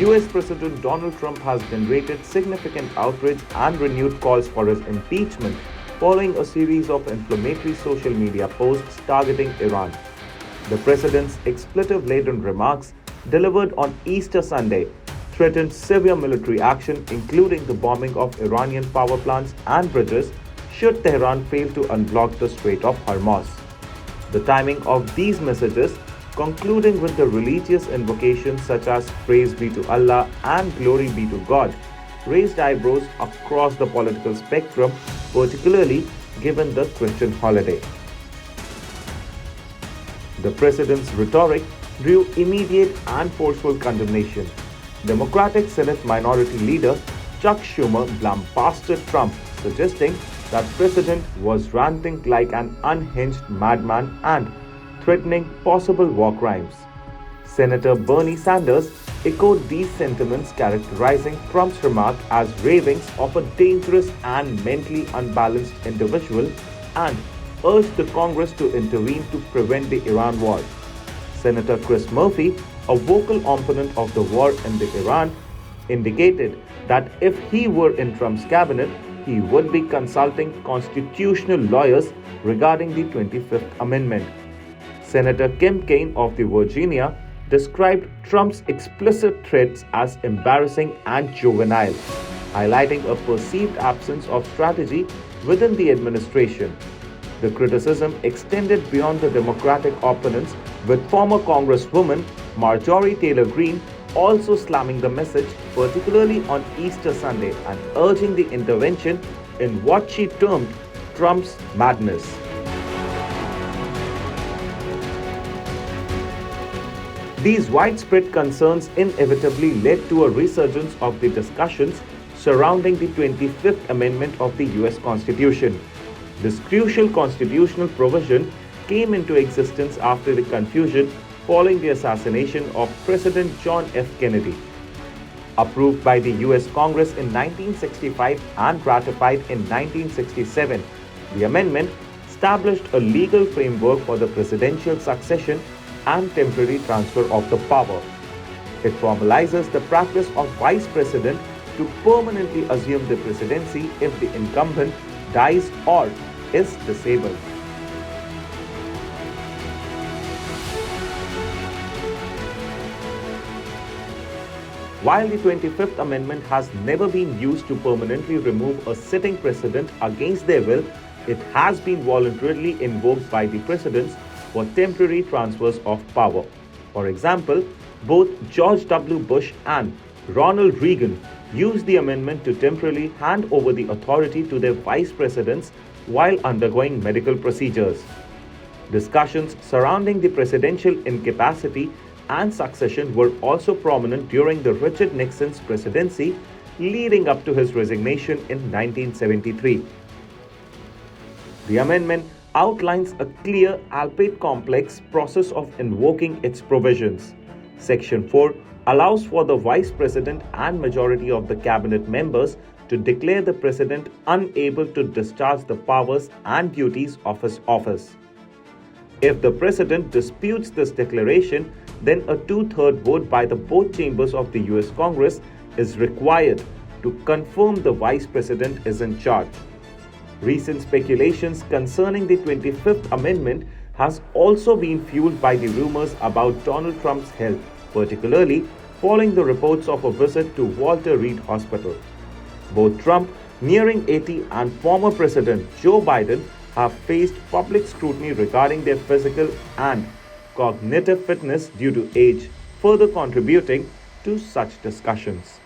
US President Donald Trump has generated significant outrage and renewed calls for his impeachment following a series of inflammatory social media posts targeting Iran. The president's expletive-laden remarks delivered on Easter Sunday threatened severe military action, including the bombing of Iranian power plants and bridges should Tehran fail to unblock the Strait of Hormuz. The timing of these messages, concluding with the religious invocations such as Praise be to Allah and Glory be to God, raised eyebrows across the political spectrum, particularly given the Christian holiday. The president's rhetoric drew immediate and forceful condemnation. Democratic Senate Minority Leader Chuck Schumer lambasted Trump, suggesting that the president was ranting like an unhinged madman and threatening possible war crimes. Senator Bernie Sanders echoed these sentiments, characterizing Trump's remark as ravings of a dangerous and mentally unbalanced individual, and urged the Congress to intervene to prevent the Iran war. Senator Chris Murphy, a vocal opponent of the war in Iran, indicated that if he were in Trump's cabinet, he would be consulting constitutional lawyers regarding the 25th Amendment. Senator Kim Kaine of Virginia described Trump's explicit threats as embarrassing and juvenile, highlighting a perceived absence of strategy within the administration. The criticism extended beyond the Democratic opponents, with former Congresswoman Marjorie Taylor Greene also slamming the message, particularly on Easter Sunday, and urging the intervention in what she termed Trump's madness. These widespread concerns inevitably led to a resurgence of the discussions surrounding the 25th Amendment of the US Constitution. This crucial constitutional provision came into existence after the confusion following the assassination of President John F. Kennedy. Approved by the US Congress in 1965 and ratified in 1967, the amendment established a legal framework for the presidential succession and temporary transfer of the power. It formalizes the practice of vice president to permanently assume the presidency if the incumbent dies or is disabled. While the 25th Amendment has never been used to permanently remove a sitting president against their will, it has been voluntarily invoked by the presidents for temporary transfers of power. For example, both George W. Bush and Ronald Reagan used the amendment to temporarily hand over the authority to their vice presidents while undergoing medical procedures. Discussions surrounding the presidential incapacity and succession were also prominent during the Richard Nixon's presidency leading up to his resignation in 1973. The amendment outlines a clear, albeit complex, process of invoking its provisions. Section 4 allows for the Vice President and majority of the cabinet members to declare the President unable to discharge the powers and duties of his office. If the President disputes this declaration, then a two-thirds vote by the both chambers of the US Congress is required to confirm the Vice President is in charge. Recent speculations concerning the 25th Amendment has also been fueled by the rumors about Donald Trump's health, particularly following the reports of a visit to Walter Reed Hospital. Both Trump, nearing 80, and former President Joe Biden have faced public scrutiny regarding their physical and cognitive fitness due to age, further contributing to such discussions.